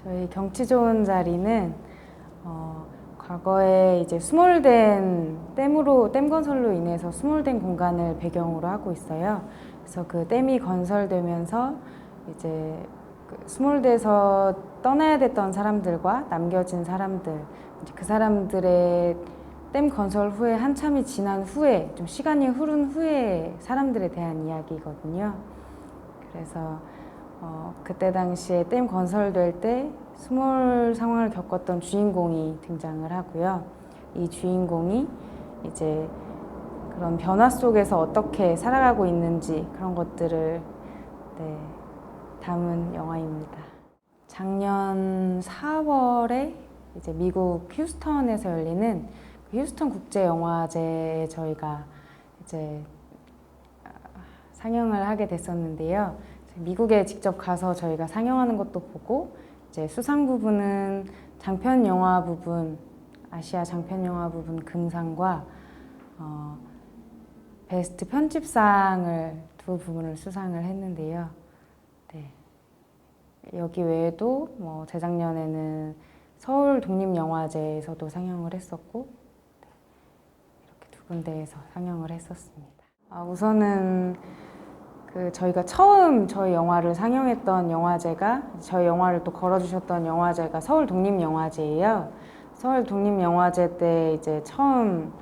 저희 경치 좋은 자리는 과거에 이제 수몰된 댐 건설로 인해서 수몰된 공간을 배경으로 하고 있어요. 그래서 그 댐이 건설되면서 이제 그 수몰돼서 떠나야 됐던 사람들과 남겨진 사람들, 이제 그 사람들의 댐 건설 후에 한참이 지난 후에 좀 시간이 흐른 후에 사람들에 대한 이야기거든요. 그래서 그때 당시에 댐 건설될 때 수몰 상황을 겪었던 주인공이 등장을 하고요. 이 주인공이 이제 그런 변화 속에서 어떻게 살아가고 있는지 그런 것들을 담은 영화입니다. 작년 4월에 이제 미국 휴스턴에서 열리는 휴스턴 국제영화제에 저희가 이제 상영을 하게 됐었는데요. 미국에 직접 가서 저희가 상영하는 것도 보고 이제 수상 부분은 장편 영화 부분, 아시아 장편 영화 부분 금상과 베스트 편집상을 두 부분을 수상을 했는데요. 네. 여기 외에도 뭐 재작년에는 서울 독립영화제에서도 상영을 했었고 이렇게 두 군데에서 상영을 했었습니다. 우선은 저희가 처음 저희 영화를 상영했던 영화제가 저희 영화를 또 걸어주셨던 영화제가 서울 독립영화제예요. 서울 독립영화제 때 이제 처음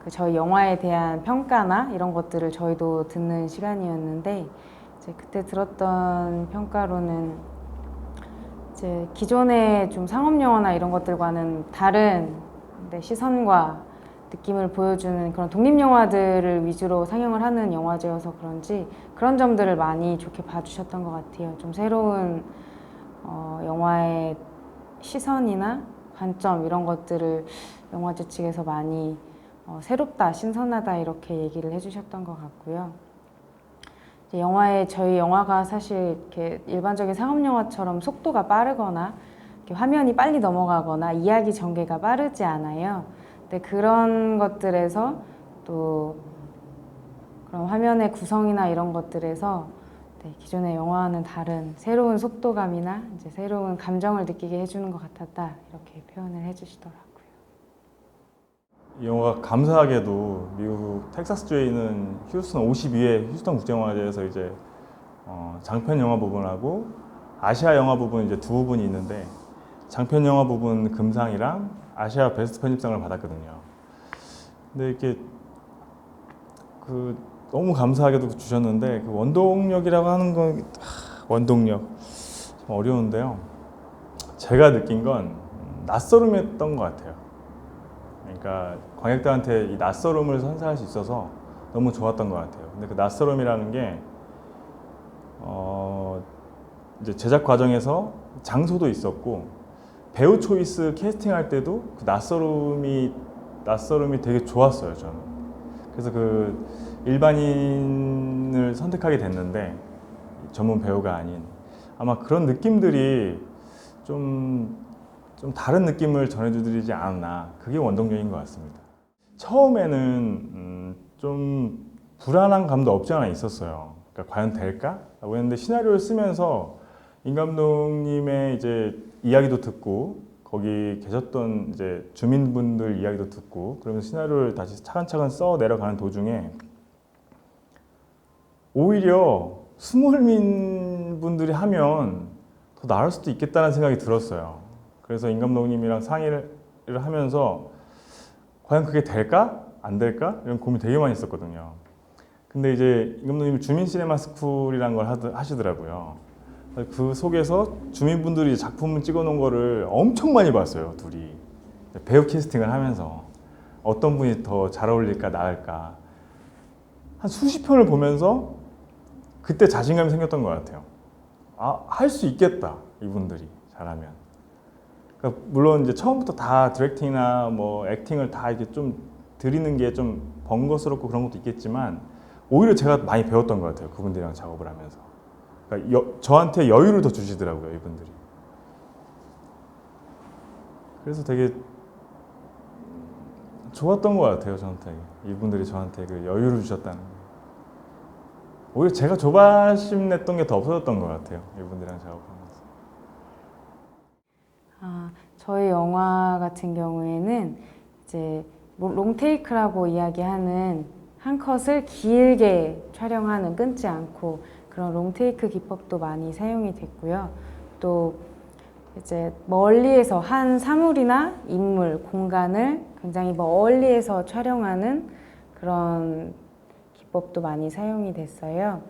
저희 영화에 대한 평가나 이런 것들을 저희도 듣는 시간이었는데 이제 그때 들었던 평가로는 이제 기존의 좀 상업 영화나 이런 것들과는 다른 시선과 느낌을 보여주는 그런 독립영화들을 위주로 상영을 하는 영화제여서 그런지 그런 점들을 많이 좋게 봐주셨던 것 같아요. 좀 새로운 영화의 시선이나 관점 이런 것들을 영화제 측에서 많이 새롭다, 신선하다 이렇게 얘기를 해주셨던 것 같고요. 저희 영화가 사실 이렇게 일반적인 상업 영화처럼 속도가 빠르거나 이렇게 화면이 빨리 넘어가거나 이야기 전개가 빠르지 않아요. 근데 그런 것들에서 또 그런 화면의 구성이나 이런 것들에서 기존의 영화와는 다른 새로운 속도감이나 이제 새로운 감정을 느끼게 해주는 것 같았다 이렇게 표현을 해주시더라고요. 이 영화가 감사하게도 미국 텍사스주에 있는 휴스턴 52회 휴스턴 국제영화제에서 이제 장편 영화 부분하고 아시아 영화 부분 이제 두 부분이 있는데 장편 영화 부분 금상이랑 아시아 베스트 편집상을 받았거든요. 근데 이렇게 너무 감사하게도 주셨는데 그 원동력이라고 하는 건 원동력 좀 어려운데요. 제가 느낀 건 낯설음이었던 것 같아요. 그러니까 관객들한테 이 낯설음을 선사할 수 있어서 너무 좋았던 것 같아요. 근데 그 낯설음이라는 게 이제 제작 과정에서 장소도 있었고 배우 초이스 캐스팅할 때도 그 낯설음이 되게 좋았어요, 저는. 그래서 그 일반인을 선택하게 됐는데 전문 배우가 아닌 아마 그런 느낌들이 좀 다른 느낌을 전해드리지 않았나. 그게 원동력인 것 같습니다. 처음에는 좀 불안한 감도 없지 않아 있었어요. 그러니까 과연 될까? 라고 했는데 시나리오를 쓰면서 임 감독님의 이제 이야기도 듣고 거기 계셨던 이제 주민분들 이야기도 듣고 그러면서 시나리오를 다시 차근차근 써 내려가는 도중에 오히려 수몰민 분들이 하면 더 나을 수도 있겠다는 생각이 들었어요. 그래서 임 감독님이랑 상의를 하면서 과연 그게 될까? 안 될까? 이런 고민 되게 많이 했었거든요. 근데 이제 임 감독님이 주민 시네마 스쿨이라는 걸 하시더라고요. 그 속에서 주민분들이 작품을 찍어놓은 거를 엄청 많이 봤어요, 둘이. 배우 캐스팅을 하면서 어떤 분이 더 잘 어울릴까, 나을까. 한 수십 편을 보면서 그때 자신감이 생겼던 것 같아요. 할 수 있겠다, 이분들이 잘하면. 그러니까 물론 이제 처음부터 다 디렉팅이나 뭐 액팅을 다 이렇게 좀 드리는 게 좀 번거스럽고 그런 것도 있겠지만 오히려 제가 많이 배웠던 것 같아요, 그분들이랑 작업을 하면서. 그러니까 저한테 여유를 더 주시더라고요, 이분들이. 그래서 되게 좋았던 것 같아요, 저한테. 이분들이 저한테 그 여유를 주셨다는 게. 오히려 제가 조바심 냈던 게 더 없어졌던 것 같아요, 이분들이랑 작업하면서. 저희 영화 같은 경우에는 이제 롱테이크라고 이야기하는 한 컷을 길게 촬영하는, 끊지 않고 그런 롱테이크 기법도 많이 사용이 됐고요. 또 이제 멀리에서 한 사물이나 인물, 공간을 굉장히 멀리에서 촬영하는 그런 기법도 많이 사용이 됐어요.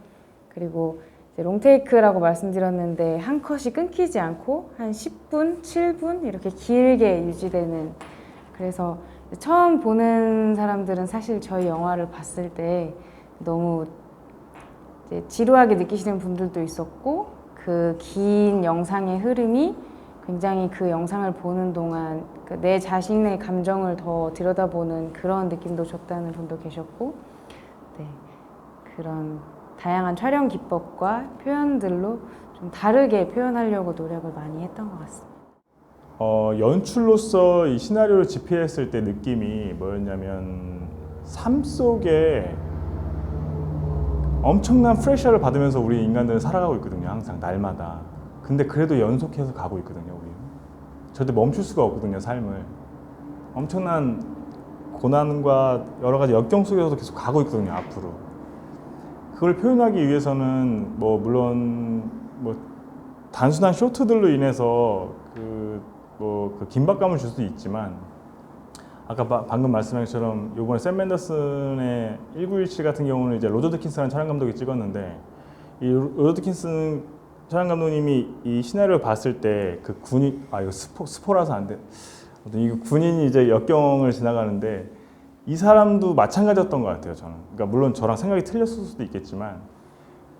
그리고 이제 롱테이크라고 말씀드렸는데 한 컷이 끊기지 않고 한 10분, 7분 이렇게 길게 유지되는, 그래서 처음 보는 사람들은 사실 저희 영화를 봤을 때 너무 이제 지루하게 느끼시는 분들도 있었고, 그 긴 영상의 흐름이 굉장히 그 영상을 보는 동안 내 자신의 감정을 더 들여다보는 그런 느낌도 줬다는 분도 계셨고, 네, 그런 다양한 촬영 기법과 표현들로 좀 다르게 표현하려고 노력을 많이 했던 것 같습니다. 연출로서 이 시나리오를 집필했을 때 느낌이 뭐였냐면, 삶 속에 엄청난 프레셔를 받으면서 우리 인간들은 살아가고 있거든요. 항상 날마다. 근데 그래도 연속해서 가고 있거든요. 우리 절대 멈출 수가 없거든요. 삶을 엄청난 고난과 여러 가지 역경 속에서도 계속 가고 있거든요. 앞으로. 그걸 표현하기 위해서는 뭐 물론 뭐 단순한 쇼트들로 인해서 그 긴박감을 줄 수도 있지만, 아까 방금 말씀하신 것처럼 이번에 샘 맨더슨의 1917 같은 경우는 이제 로저 드킨스라는 촬영 감독이 찍었는데, 이 로저 드킨스 촬영 감독님이 이 시나리오를 봤을 때 그 군인, 이거 스포라서 안 돼. 이 군인이 이제 역경을 지나가는데 이 사람도 마찬가지였던 것 같아요. 저는. 그러니까 물론 저랑 생각이 틀렸을 수도 있겠지만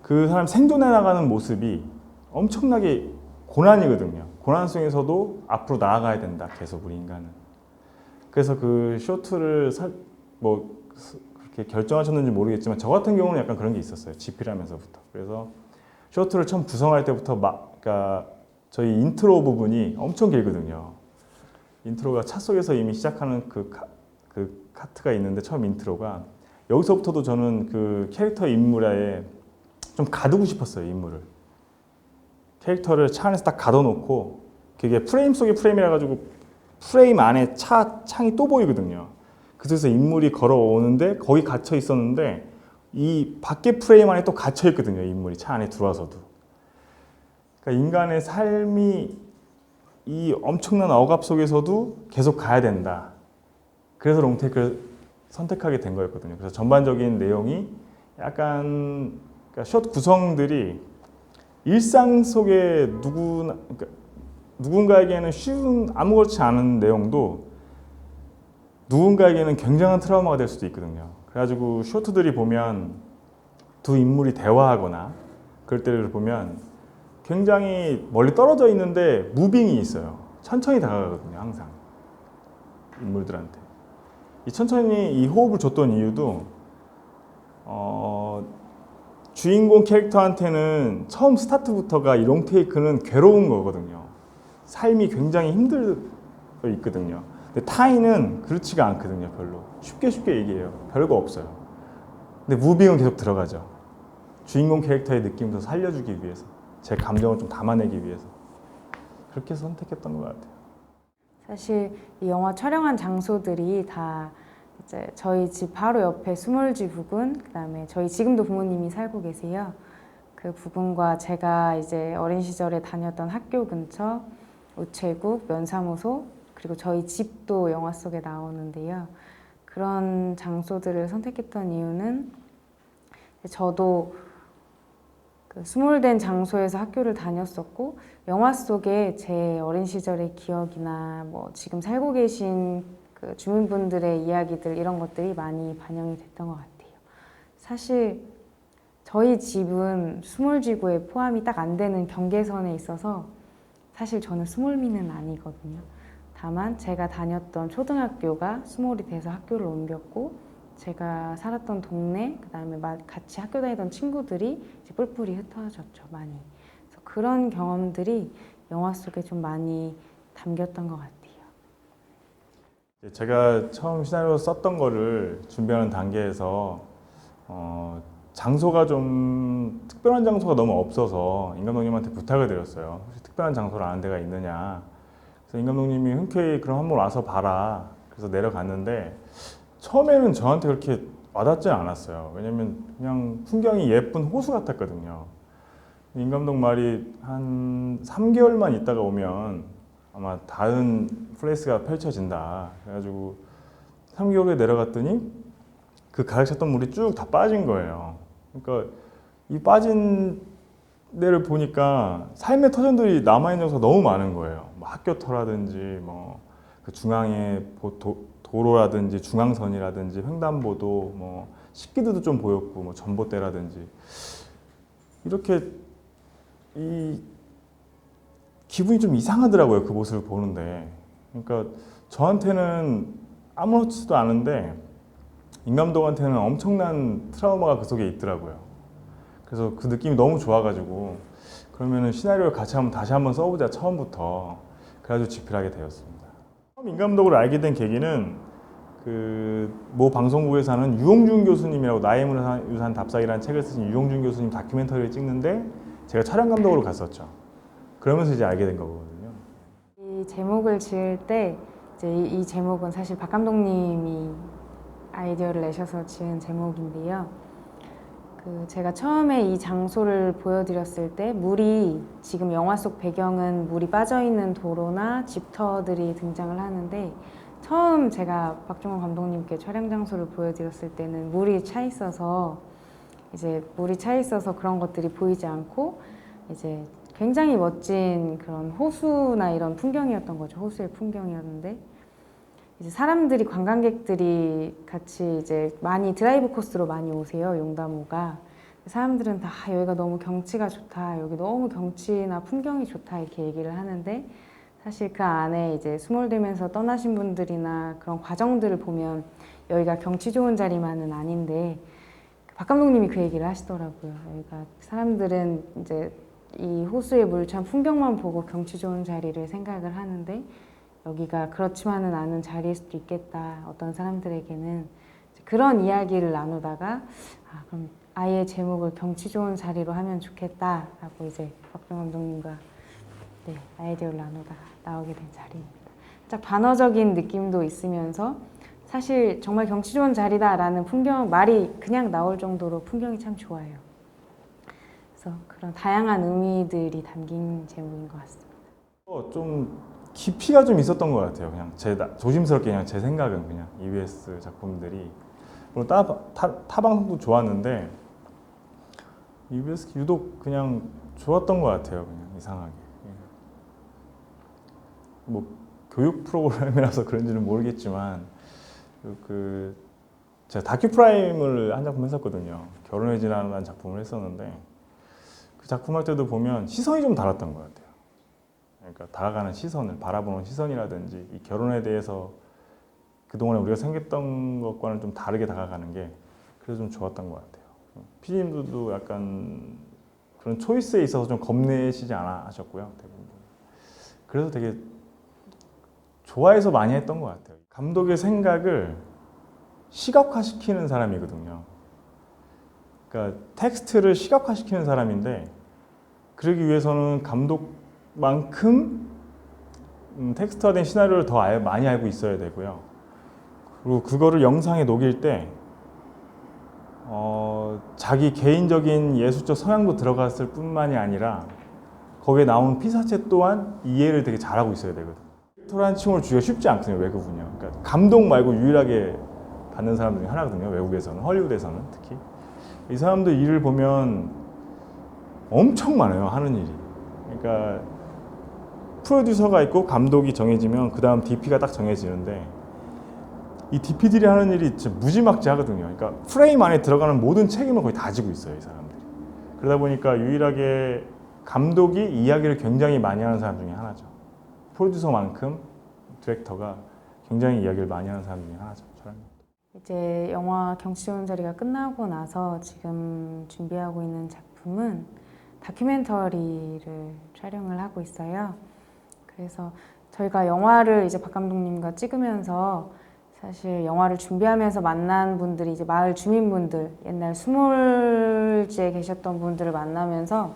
그 사람 생존해 나가는 모습이 엄청나게 고난이거든요. 고난 속에서도 앞으로 나아가야 된다. 계속 우리 인간은. 그래서 그 쇼트를 뭐 그렇게 결정하셨는지 모르겠지만 저 같은 경우는 약간 그런 게 있었어요. 집필하면서부터. 그래서 쇼트를 처음 구성할 때부터 그러니까 저희 인트로 부분이 엄청 길거든요. 인트로가 차 속에서 이미 시작하는 그 카트가 있는데, 처음 인트로가 여기서부터도 저는 그 캐릭터 인물에 좀 가두고 싶었어요. 인물을, 캐릭터를 차 안에서 딱 가둬놓고, 그게 프레임 속의 프레임이라 가지고 프레임 안에 창이 또 보이거든요. 그래서 인물이 걸어오는데 거기 갇혀 있었는데 이 밖에 프레임 안에 또 갇혀 있거든요. 인물이 차 안에 들어와서도. 그러니까 인간의 삶이 이 엄청난 억압 속에서도 계속 가야 된다. 그래서 롱테이크를 선택하게 된 거였거든요. 그래서 전반적인 내용이 약간, 그러니까 숏 구성들이 일상 속에 그러니까 누군가에게는 쉬운 아무렇지 않은 내용도 누군가에게는 굉장한 트라우마가 될 수도 있거든요. 그래가지고 쇼트들이 보면 두 인물이 대화하거나 그럴 때를 보면 굉장히 멀리 떨어져 있는데 무빙이 있어요. 천천히 다가가거든요. 항상 인물들한테. 이 천천히 이 호흡을 줬던 이유도 주인공 캐릭터한테는 처음 스타트부터가 이 롱테이크는 괴로운 거거든요. 삶이 굉장히 힘들어 있거든요. 근데 타인은 그렇지가 않거든요. 별로 쉽게 얘기해요. 별거 없어요. 근데 무빙은 계속 들어가죠. 주인공 캐릭터의 느낌도 살려주기 위해서, 제 감정을 좀 담아내기 위해서 그렇게 해서 선택했던 것 같아요. 사실 이 영화 촬영한 장소들이 다 이제 저희 집 바로 옆에 수몰지 부근, 그다음에 저희 지금도 부모님이 살고 계세요. 그 부근과 제가 이제 어린 시절에 다녔던 학교 근처, 우체국, 면사무소, 그리고 저희 집도 영화 속에 나오는데요. 그런 장소들을 선택했던 이유는 저도 그 스몰된 장소에서 학교를 다녔었고, 영화 속에 제 어린 시절의 기억이나 뭐 지금 살고 계신 그 주민분들의 이야기들, 이런 것들이 많이 반영이 됐던 것 같아요. 사실 저희 집은 스몰지구에 포함이 딱 안 되는 경계선에 있어서 사실 저는 스몰미는 아니거든요. 다만 제가 다녔던 초등학교가 스몰이 돼서 학교를 옮겼고, 제가 살았던 동네, 그다음에 같이 학교 다니던 친구들이 이제 뿔뿔이 흩어졌죠, 많이. 그래서 그런 경험들이 영화 속에 좀 많이 담겼던 것 같아요. 제가 처음 시나리오 썼던 거를 준비하는 단계에서 장소가 좀 특별한 장소가 너무 없어서 임 감독님한테 부탁을 드렸어요. 혹시 특별한 장소를 아는 데가 있느냐. 그래서 그래서 임 감독님이 흔쾌히 그럼 한번 와서 봐라. 그래서 내려갔는데 처음에는 저한테 그렇게 와닿지 않았어요. 왜냐면 그냥 풍경이 예쁜 호수 같았거든요. 임 감독 말이 한 3개월만 있다가 오면 아마 다른 플레이스가 펼쳐진다. 그래가지고 3개월 후에 내려갔더니 그 가득 찼던 물이 쭉 다 빠진 거예요. 그러니까 이 빠진 데를 보니까 삶의 터전들이 남아있는 요소가 너무 많은 거예요. 뭐 학교터라든지 뭐 그 중앙의 도로라든지 중앙선이라든지 횡단보도 뭐 식기들도 좀 보였고 뭐 전봇대라든지 이렇게 이 기분이 좀 이상하더라고요. 그 모습을 보는데. 그러니까 저한테는 아무렇지도 않은데 임 감독한테는 엄청난 트라우마가 그 속에 있더라고요. 그래서 그 느낌이 너무 좋아가지고 그러면은 시나리오를 같이 다시 한번 써보자 처음부터. 그래가지고 집필하게 되었습니다. 처음 임 감독을 알게 된 계기는 그 모 방송국에서 하는 유홍준 교수님이라고 나의 문화유산 답사기라는 책을 쓰신 유홍준 교수님 다큐멘터리를 찍는데 제가 촬영 감독으로 갔었죠. 그러면서 이제 알게 된 거거든요. 이 제목을 지을 때 이제 이 제목은 사실 박 감독님이 아이디어를 내셔서 지은 제목인데요. 제가 처음에 이 장소를 보여드렸을 때 물이 지금 영화 속 배경은 물이 빠져있는 도로나 집터들이 등장을 하는데 처음 제가 박종원 감독님께 촬영 장소를 보여드렸을 때는 물이 차 있어서 그런 것들이 보이지 않고 이제 굉장히 멋진 그런 호수나 이런 풍경이었던 거죠. 호수의 풍경이었는데 이제 사람들이 관광객들이 같이 이제 많이 드라이브 코스로 많이 오세요. 용담호가. 사람들은 다 여기가 너무 경치가 좋다. 여기 너무 경치나 풍경이 좋다. 이렇게 얘기를 하는데 사실 그 안에 이제 스몰되면서 떠나신 분들이나 그런 과정들을 보면 여기가 경치 좋은 자리만은 아닌데 박 감독님이 그 얘기를 하시더라고요. 여기가 사람들은 이제 이 호수의 물찬 풍경만 보고 경치 좋은 자리를 생각을 하는데 여기가 그렇지만은 않은 자리일 수도 있겠다. 어떤 사람들에게는 그런 이야기를 나누다가 그럼 아예 제목을 경치 좋은 자리로 하면 좋겠다라고 이제 박종 감독님과 아이디어를 나누다가 나오게 된 자리입니다. 딱 반어적인 느낌도 있으면서 사실 정말 경치 좋은 자리다라는 풍경 말이 그냥 나올 정도로 풍경이 참 좋아요. 그래서 그런 다양한 의미들이 담긴 제목인 것 같습니다. 좀 깊이가 좀 있었던 것 같아요. 그냥 조심스럽게 그냥 제 생각은 그냥 EBS 작품들이 물론 타 방송도 좋았는데 EBS 유독 그냥 좋았던 것 같아요. 그냥 이상하게. 뭐 교육 프로그램이라서 그런지는 모르겠지만 제가 다큐 프라임을 한 작품 했었거든요. 결혼의 진화라는 작품을 했었는데 그 작품 할 때도 보면 시선이 좀 달랐던 것 같아요. 그러니까 다가가는 시선을 바라보는 시선이라든지 이 결혼에 대해서 그동안에 우리가 생겼던 것과는 좀 다르게 다가가는 게 그래서 좀 좋았던 것 같아요. PD님들도 약간 그런 초이스에 있어서 좀 겁내시지 않아 하셨고요. 대부분. 그래서 되게 좋아해서 많이 했던 것 같아요. 감독의 생각을 시각화시키는 사람이거든요. 그러니까 텍스트를 시각화시키는 사람인데 그러기 위해서는 감독만큼 텍스트화된 시나리오를 더 많이 알고 있어야 되고요. 그리고 그거를 영상에 녹일 때 자기 개인적인 예술적 성향도 들어갔을 뿐만이 아니라 거기에 나오는 피사체 또한 이해를 되게 잘하고 있어야 되거든요. 디렉터라는 칭호를 주기가 쉽지 않거든요. 외국은요. 그러니까 감독 말고 유일하게 받는 사람 중에 하나거든요. 외국에서는, 헐리우드에서는 특히. 이 사람들 일을 보면 엄청 많아요. 하는 일이. 그러니까 프로듀서가 있고 감독이 정해지면 그 다음 DP가 딱 정해지는데 이 DP들이 하는 일이 진짜 무지막지하거든요. 그러니까 프레임 안에 들어가는 모든 책임을 거의 다 지고 있어요. 이 사람들이. 그러다 보니까 유일하게 감독이 이야기를 굉장히 많이 하는 사람 중에 하나죠. 프로듀서만큼 디렉터가 굉장히 이야기를 많이 하는 사람 중에 하나죠. 이제 영화 경치 좋은 자리가 끝나고 나서 지금 준비하고 있는 작품은 다큐멘터리를 촬영을 하고 있어요. 그래서 저희가 영화를 이제 박 감독님과 찍으면서 사실 영화를 준비하면서 만난 분들이 이제 마을 주민분들, 옛날 수몰지에 계셨던 분들을 만나면서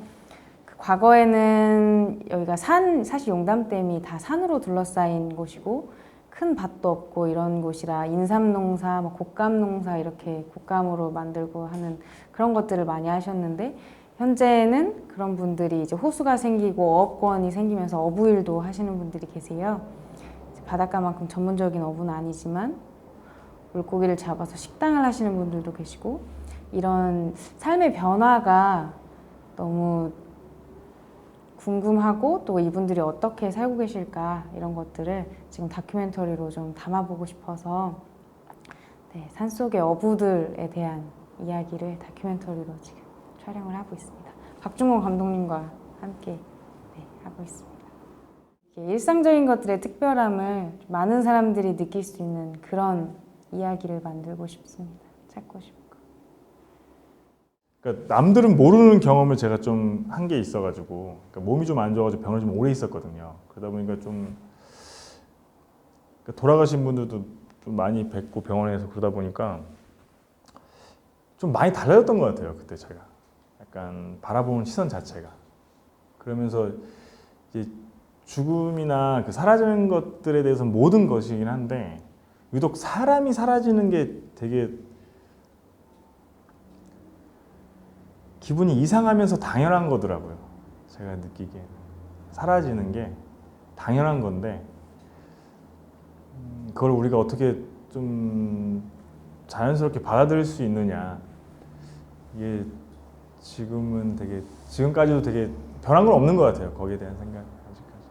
그 과거에는 여기가 사실 용담댐이 다 산으로 둘러싸인 곳이고 큰 밭도 없고 이런 곳이라 인삼농사, 뭐 곶감농사 이렇게 곶감으로 만들고 하는 그런 것들을 많이 하셨는데 현재는 그런 분들이 이제 호수가 생기고 어업권이 생기면서 어부일도 하시는 분들이 계세요. 바닷가만큼 전문적인 어부는 아니지만 물고기를 잡아서 식당을 하시는 분들도 계시고 이런 삶의 변화가 너무 궁금하고 또 이분들이 어떻게 살고 계실까 이런 것들을 지금 다큐멘터리로 좀 담아보고 싶어서 네, 산속의 어부들에 대한 이야기를 다큐멘터리로 지금 촬영을 하고 있습니다. 박중호 감독님과 함께 네, 하고 있습니다. 일상적인 것들의 특별함을 많은 사람들이 느낄 수 있는 그런 이야기를 만들고 싶습니다. 찾고 싶고. 그러니까 남들은 모르는 경험을 제가 좀 한 게 있어가지고 그러니까 몸이 좀 안 좋아가지고 병을 좀 오래 있었거든요. 그러다 보니까 좀 그러니까 돌아가신 분들도 좀 많이 뵙고 병원에서 그러다 보니까 좀 많이 달라졌던 것 같아요. 그때 제가 약간 바라보는 시선 자체가 그러면서 이제 죽음이나 그 사라지는 것들에 대해서 모든 것이긴 한데 유독 사람이 사라지는 게 되게 기분이 이상하면서 당연한 거더라고요. 제가 느끼기에 사라지는 게 당연한 건데 그걸 우리가 어떻게 좀 자연스럽게 받아들일 수 있느냐 이게 지금까지도 되게 변한 건 없는 것 같아요. 거기에 대한 생각 아직까지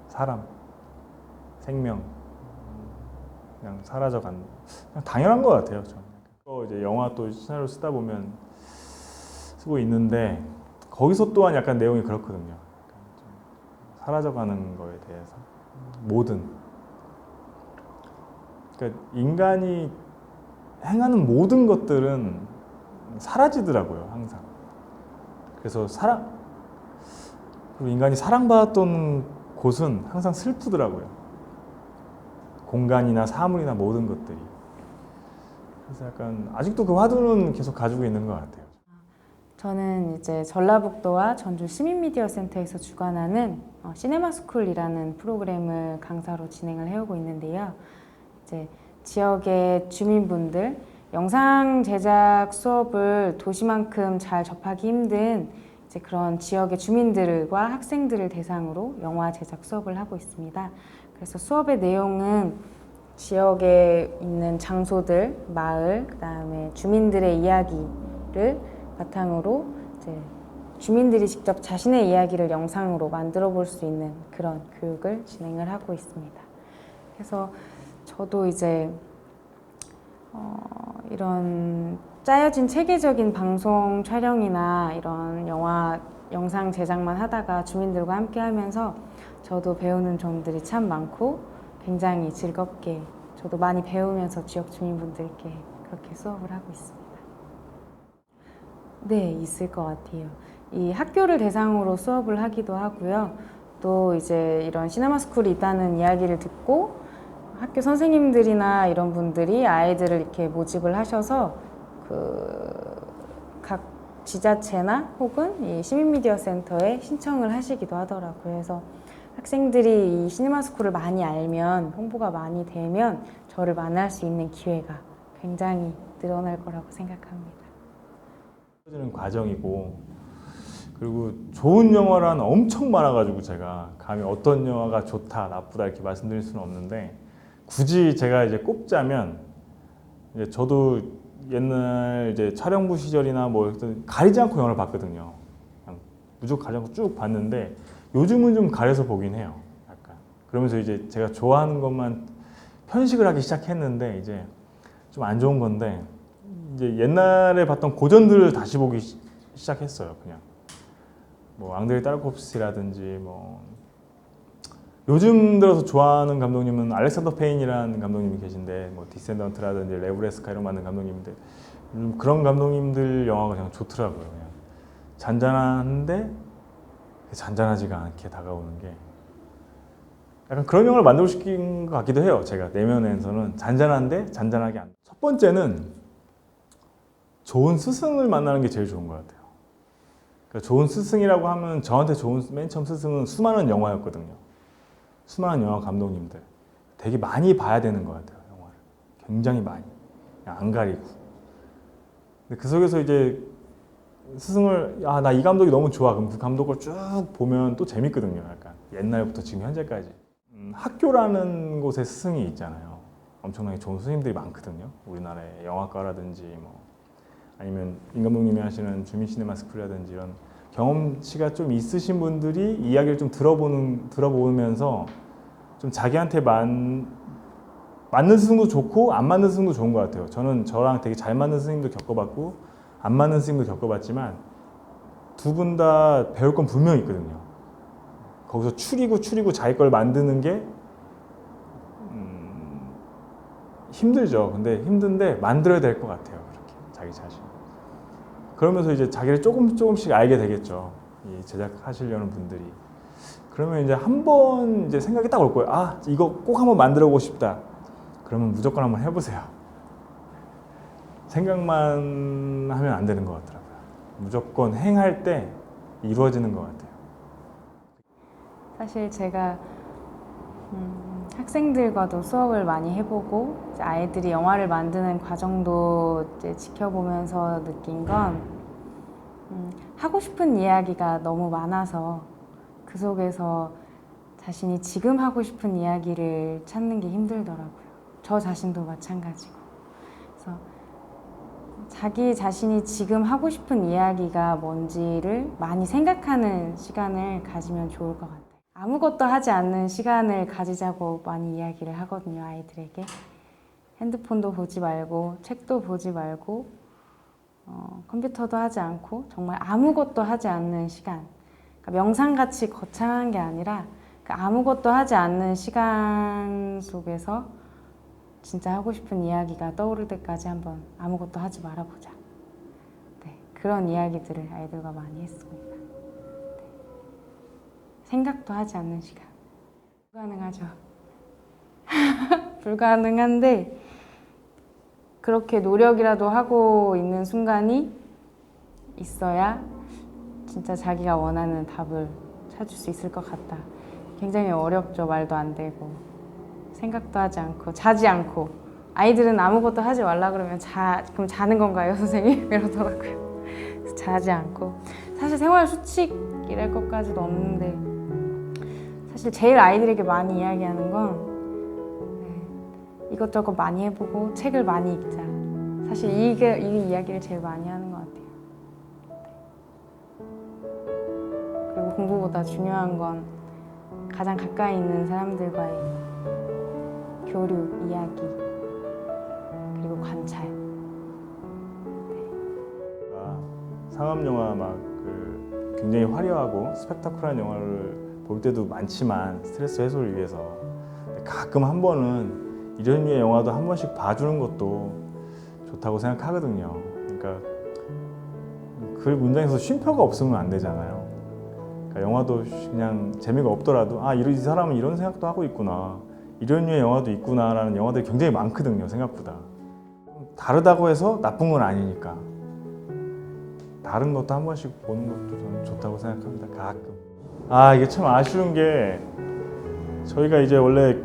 사람, 생명 그냥 사라져간 그냥 당연한 것 같아요. 저는 이제 영화 또 시나리오 쓰다 보면 쓰고 있는데 거기서 또한 약간 내용이 그렇거든요. 좀 사라져가는 거에 대해서 모든 그러니까 인간이 행하는 모든 것들은 사라지더라고요. 항상. 그래서 그리고 인간이 사랑받았던 곳은 항상 슬프더라고요. 공간이나 사물이나 모든 것들이. 그래서 약간 아직도 그 화두는 계속 가지고 있는 것 같아요. 저는 이제 전라북도와 전주 시민미디어센터에서 주관하는 시네마스쿨이라는 프로그램을 강사로 진행을 해오고 있는데요. 이제 지역의 주민분들, 영상 제작 수업을 도시만큼 잘 접하기 힘든 이제 그런 지역의 주민들과 학생들을 대상으로 영화 제작 수업을 하고 있습니다. 그래서 수업의 내용은 지역에 있는 장소들, 마을, 그다음에 주민들의 이야기를 바탕으로 이제 주민들이 직접 자신의 이야기를 영상으로 만들어 볼 수 있는 그런 교육을 진행을 하고 있습니다. 그래서 저도 이제 이런 짜여진 체계적인 방송 촬영이나 이런 영상 제작만 하다가 주민들과 함께 하면서 저도 배우는 점들이 참 많고 굉장히 즐겁게 저도 많이 배우면서 지역 주민분들께 그렇게 수업을 하고 있습니다. 네, 있을 것 같아요. 이 학교를 대상으로 수업을 하기도 하고요. 또 이제 이런 시네마스쿨이 있다는 이야기를 듣고 학교 선생님들이나 이런 분들이 아이들을 이렇게 모집을 하셔서 각 지자체나 혹은 이 시민미디어센터에 신청을 하시기도 하더라고요. 그래서 학생들이 이 시네마스쿨을 많이 알면 홍보가 많이 되면 저를 만날 수 있는 기회가 굉장히 늘어날 거라고 생각합니다. 과정이고 그리고 좋은 영화란 엄청 많아가지고 제가 감히 어떤 영화가 좋다 나쁘다 이렇게 말씀드릴 수는 없는데 굳이 제가 이제 꼽자면 이제 저도 옛날 이제 촬영부 시절이나 뭐 가리지 않고 영화를 봤거든요. 그냥 무조건 가리지 않고 쭉 봤는데 요즘은 좀 가려서 보긴 해요. 약간 그러면서 이제 제가 좋아하는 것만 편식을 하기 시작했는데 이제 좀 안 좋은 건데 이제 옛날에 봤던 고전들을 다시 보기 시작했어요. 그냥 뭐 앙드레이 따르코프스키라든지 뭐 요즘 들어서 좋아하는 감독님은 알렉산더 페인이라는 감독님이 계신데 뭐 디센던트라든지 레브레스카 이런 만든 감독님인데 그런 감독님들 영화가 그냥 좋더라고요. 그냥 잔잔한데 잔잔하지가 않게 다가오는 게 약간 그런 영화를 만들고 싶은 것 같기도 해요. 제가 내면에서는 잔잔한데 잔잔하게 안. 첫 번째는 좋은 스승을 만나는 게 제일 좋은 것 같아요. 그러니까 좋은 스승이라고 하면 저한테 좋은 맨 처음 스승은 수많은 영화였거든요. 수많은 영화 감독님들 되게 많이 봐야 되는 것 같아요. 영화를 굉장히 많이 그냥 안 가리고. 근데 그 속에서 이제 스승을 나 이 감독이 너무 좋아. 그럼 그 감독을 쭉 보면 또 재밌거든요. 약간 옛날부터 지금 현재까지. 학교라는 곳에 스승이 있잖아요. 엄청나게 좋은 스승님들이 많거든요. 우리나라의 영화과라든지 뭐 아니면 임 감독님이 하시는 주민 시네마 스쿨이라든지 이런 경험치가 좀 있으신 분들이 이야기를 좀 들어보면서 좀 자기한테 맞는 스승도 좋고 안 맞는 스승도 좋은 것 같아요. 저는 저랑 되게 잘 맞는 스승님도 겪어봤고 안 맞는 스승님도 겪어봤지만 두 분 다 배울 건 분명히 있거든요. 거기서 추리고 자기 걸 만드는 게 힘들죠. 근데 힘든데 만들어야 될 것 같아요. 그렇게 자기 자신. 그러면서 이제 자기를 조금씩 알게 되겠죠. 이 제작하시려는 분들이. 그러면 이제 한 번 이제 생각이 딱 올 거예요. 이거 꼭 한번 만들어 보고 싶다. 그러면 무조건 한번 해보세요. 생각만 하면 안 되는 것 같더라고요. 무조건 행할 때 이루어지는 것 같아요. 사실 제가 학생들과도 수업을 많이 해보고 이제 아이들이 영화를 만드는 과정도 이제 지켜보면서 느낀 건 하고 싶은 이야기가 너무 많아서 그 속에서 자신이 지금 하고 싶은 이야기를 찾는 게 힘들더라고요. 저 자신도 마찬가지고. 그래서 자기 자신이 지금 하고 싶은 이야기가 뭔지를 많이 생각하는 시간을 가지면 좋을 것 같아요. 아무것도 하지 않는 시간을 가지자고 많이 이야기를 하거든요, 아이들에게. 핸드폰도 보지 말고, 책도 보지 말고, 컴퓨터도 하지 않고, 정말 아무것도 하지 않는 시간. 그러니까 명상같이 거창한 게 아니라 아무것도 하지 않는 시간 속에서 진짜 하고 싶은 이야기가 떠오를 때까지 한번 아무것도 하지 말아보자. 네, 그런 이야기들을 아이들과 많이 했습니다. 네. 생각도 하지 않는 시간. 불가능하죠. 불가능한데 그렇게 노력이라도 하고 있는 순간이 있어야 진짜 자기가 원하는 답을 찾을 수 있을 것 같다. 굉장히 어렵죠. 말도 안 되고 생각도 하지 않고 자지 않고. 아이들은 아무것도 하지 말라 그러면 그럼 자는 건가요, 선생님? 이러더라고요. 그래서 자지 않고. 사실 생활 수칙이랄 것까지도 없는데 사실 제일 아이들에게 많이 이야기하는 건 이것저것 많이 해보고 책을 많이 읽자. 사실 이게 이야기를 제일 많이 하는 것 같아요. 그리고 공부보다 중요한 건 가장 가까이 있는 사람들과의 교류, 이야기, 그리고 관찰. 상업 영화 굉장히 화려하고 스펙타클한 영화를 볼 때도 많지만 스트레스 해소를 위해서 가끔 한 번은 이런 류의 영화도 한 번씩 봐주는 것도 좋다고 생각하거든요. 그러니까 그 문장에서 쉼표가 없으면 안 되잖아요. 그러니까 영화도 그냥 재미가 없더라도 이 사람은 이런 생각도 하고 있구나, 이런 류의 영화도 있구나라는 영화들이 굉장히 많거든요. 생각보다. 다르다고 해서 나쁜 건 아니니까 다른 것도 한 번씩 보는 것도 저는 좋다고 생각합니다. 가끔. 이게 참 아쉬운 게 저희가 이제 원래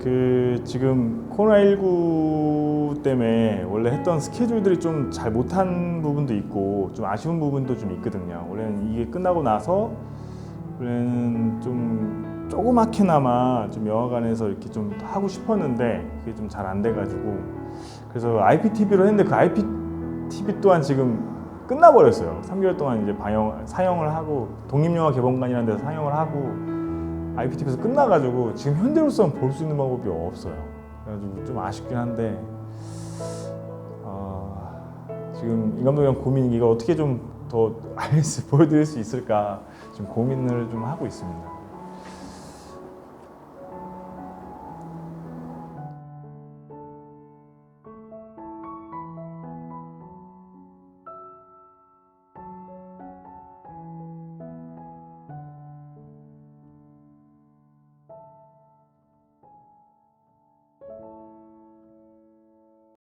지금 코로나19 때문에 원래 했던 스케줄들이 좀 잘 못한 부분도 있고 좀 아쉬운 부분도 좀 있거든요. 원래는 이게 끝나고 나서 원래는 좀 조그맣게나마 좀 영화관에서 이렇게 좀 하고 싶었는데 그게 좀 잘 안 돼가지고 그래서 IPTV로 했는데 그 IPTV 또한 지금 끝나버렸어요. 3개월 동안 이제 상영을 하고 독립영화 개봉관이라는 데서 상영을 하고 IPTV에서 끝나가지고 지금 현재로서는 볼 수 있는 방법이 없어요. 그래가지고 좀 아쉽긴 한데 지금 임 감독이랑 고민이 이거 어떻게 좀 더 보여드릴 수 있을까 좀 고민을 좀 하고 있습니다.